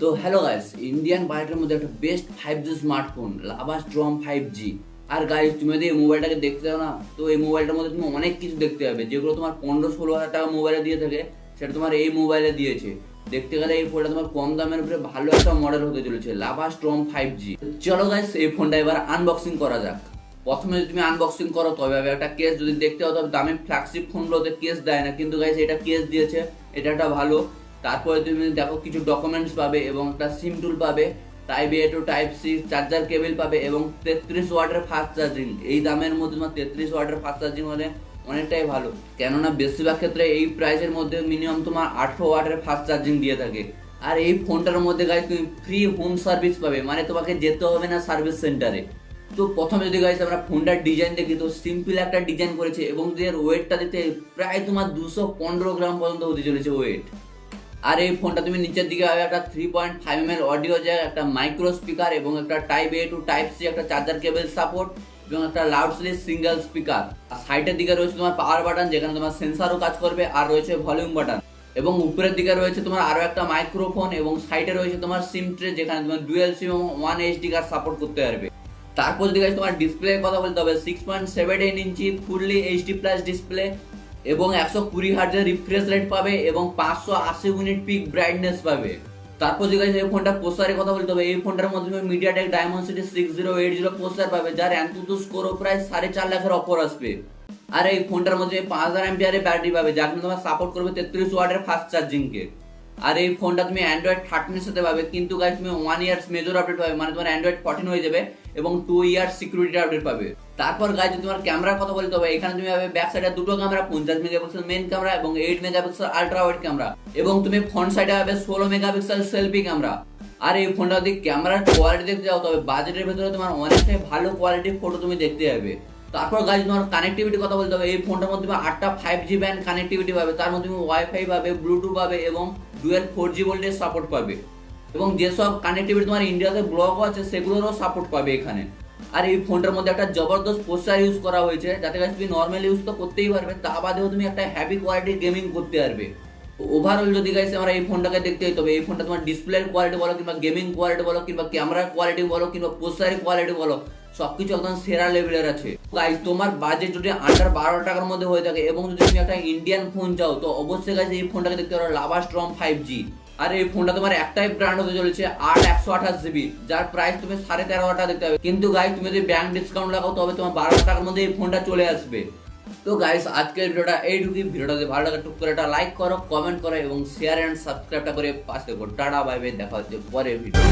তো hello guys, Indian বাজেটের মধ্যে একটা best 5G smartphone lava storm 5G। আর গাইস, তুমি যদি এই মোবাইলটাকে দেখতে চাও না, তো এই মোবাইলটার মধ্যে তুমি অনেক কিছু দেখতে পাবে, যেগুলো তোমার 15-16 হাজার টাকা মোবাইলে দিয়ে থাকে সেটা তোমার এই মোবাইলে দিয়েছে। দেখতে গেলে এই ফোনটা তোমার কম দামের উপরে ভালো একটা মডেল হতে চলেছে, লাভা স্ট্রম 5G। চলো গাইস, এই ফোনটা এবার আনবক্সিং করা যাক। প্রথমে যদি তুমি আনবক্সিং করো তবে একটা কেস যদি দেখতে হতো, দামি ফ্ল্যাগশিপ ফোনগুলোতে কেস দেয় না, কিন্তু গাইস এটা কেস দিয়েছে, এটা একটা ভালো। তারপরে তুমি দেখো কিছু ডকুমেন্টস পাবে এবং একটা সিম টুল পাবে, type A to type C charger cable পাবে এবং 33 ওয়াটের ফাস্ট চার্জিং। এই দামের মধ্যে তোমার 33 ওয়াটের ফাস্ট চার্জিং হলে অনেকটাই ভালো, কেননা বেশিরভাগ ক্ষেত্রে এই প্রাইসের মধ্যে মিনিমাম তোমার 18 ওয়াটের ফাস্ট চার্জিং দিয়ে থাকে। আর এই ফোনটার মধ্যে গাইস তুমি ফ্রি হোম সার্ভিস পাবে, মানে তোমাকে যেতে হবে না সার্ভিস সেন্টারে। তো প্রথমে যদি গাইস আমরা ফোনটার ডিজাইন দেখি, তো সিম্পল একটা ডিজাইন করেছে এবং এর ওয়েটটা দিতে প্রায় তোমার 215 গ্রাম পর্যন্ত হতে চলেছে ওয়েট। আর এই ফোনটা তুমি নিচের দিকে পাবে একটা 3.5 mm অডিও জ্যাক, একটা মাইক্রো স্পিকার এবং একটা type A to type C একটা চার্জার কেবল সাপোর্ট এবং একটা লাউডলি সিঙ্গেল স্পিকার। আর সাইডের দিকে রয়েছে তোমার পাওয়ার বাটন, যেখানে তোমার সেন্সারও কাজ করবে, আর রয়েছে ভলিউম বাটন। এবং উপরের দিকে রয়েছে তোমার আরো একটা মাইক্রোফোন এবং সাইডে রয়েছে তোমার সিম ট্রে, যেখানে তোমার ডুয়েল সিম এবং 1 এইচডি কার্ড সাপোর্ট করতে পারবে। তারপর যদি তোমার ডিসপ্লে কথা বলতে হবে, 6.78 ইঞ্চি ফুললি এইচডি প্লাস ডিসপ্লে এবং 120 হার্জের রিফ্রেশ রেট পাবে এবং 580 ইউনিট পিক ব্রাইটনেস পাবে। তারপর যদি এই ফোনটা প্রসেসরের কথা বলতে হবে, এই ফোনটার মধ্যে তুমি মিডিয়াটেক ডায়মন্ডসিটি 6080 প্রসেসর পাবে, যার অ্যান্তুতু স্কোরও প্রায় 4.5 লাখের অপর আসবে। আর এই ফোনটার মধ্যে 5000 এমপিআর ব্যাটারি পাবে, যা কিন্তু তোমার সাপোর্ট করবে 33 ওয়াটের ফাস্ট চার্জিং কে। আর এই ফোনটা তুমি অ্যান্ড্রয়েড 13 এর সাথে পাবে, কিন্তু গাইস তুমি 1 ইয়ার্স মেজর আপডেট পাবে, মানে তোমার অ্যান্ড্রয়েড 14 হয়ে যাবে এবং 2 ইয়ার্স সিকিউরিটি আপডেট পাবে। তারপর গাইস যদি তোমার ক্যামেরার কথা বলতে হবে, এখানে তুমি পাবে ব্যাক সাইডে দুটো ক্যামেরা, 50 মেগাপিক্সেল মেইন ক্যামেরা এবং 8 মেগাপিক্সেল আলট্রা ওয়াইড ক্যামেরা, এবং তুমি ফ্রন্ট সাইডে পাবে 16 মেগাপিক্সেল সেলফি ক্যামেরা। আর এই ফোনটা যদি ক্যামেরার কোয়ালিটি দেখতে যাও, তবে বাজেটের ভেতরে তোমার অনেকটাই ভালো কোয়ালিটির ফটো তুমি দেখতে পাবে। তারপর গাইস তোমার কানেক্টিভিটি কথা বলতে হবে, এই ফোনটার মধ্যে তুমি 8টা 5G ব্যান্ড কানেক্টিভিটি পাবে, তার মধ্যে তুমি ওয়াইফাই পাবে, ব্লুটুথ পাবে এবং ডুয়েল 4G ভোল্টেজ সাপোর্ট পাবে। এবং যেসব কানেক্টিভিটি তোমার ইন্ডিয়াতে ব্লকও আছে সেগুলোরও সাপোর্ট পাবে এখানে। আর এই ফোনটার মধ্যে একটা জবরদস্ত প্রসেসর ইউজ করা হয়েছে, যাতে গাইস তুমি নর্মাল ইউজ তো করতেই পারবে, তা বাদেও তুমি একটা হ্যাভি কোয়ালিটির গেমিং করতে পারবে। ওভারঅল যদি গাইস আমরা এই ফোনটাকে দেখতে হয়, তবে এই ফোনটা তোমার ডিসপ্লের কোয়ালিটি বলো কিংবা গেমিং কোয়ালিটি বলো কিংবা ক্যামেরার কোয়ালিটি বলো কিংবা প্রসেসরের কোয়ালিটি বলো, সবকিছু একদম সেরা লেভেলের আছে। গাইস তোমার বাজেট যদি আন্ডার 12 টাকার মধ্যে হয়ে থাকে এবং যদি তুমি একটা ইন্ডিয়ান ফোন চাও, তো অবশ্যই গাইস এই ফোনটাকে দেখতে পারো, লাভা স্ট্রম 5G। আর এই ফোনটা তোমার একটাই ব্র্যান্ড হতে চলেছে 128GB, যার প্রাইস তুমি 13.5 টাকা দেখতে পাবে, কিন্তু গাইস তুমি যদি ব্যাংক ডিসকাউন্ট লাগাও তবে তোমার 12 টাকার মধ্যে এই ফোনটা চলে আসবে। তো গাইস আজকের ভিডিওটা এইটুকুই। ভিডিওটা যদি ভালো লাগে টুক করে একটা লাইক করো, কমেন্ট করো এবং শেয়ার এন্ড সাবস্ক্রাইবটা করে পাশে দেখো। টাটা বাই বাই, দেখা হচ্ছে পরের ভিডিও।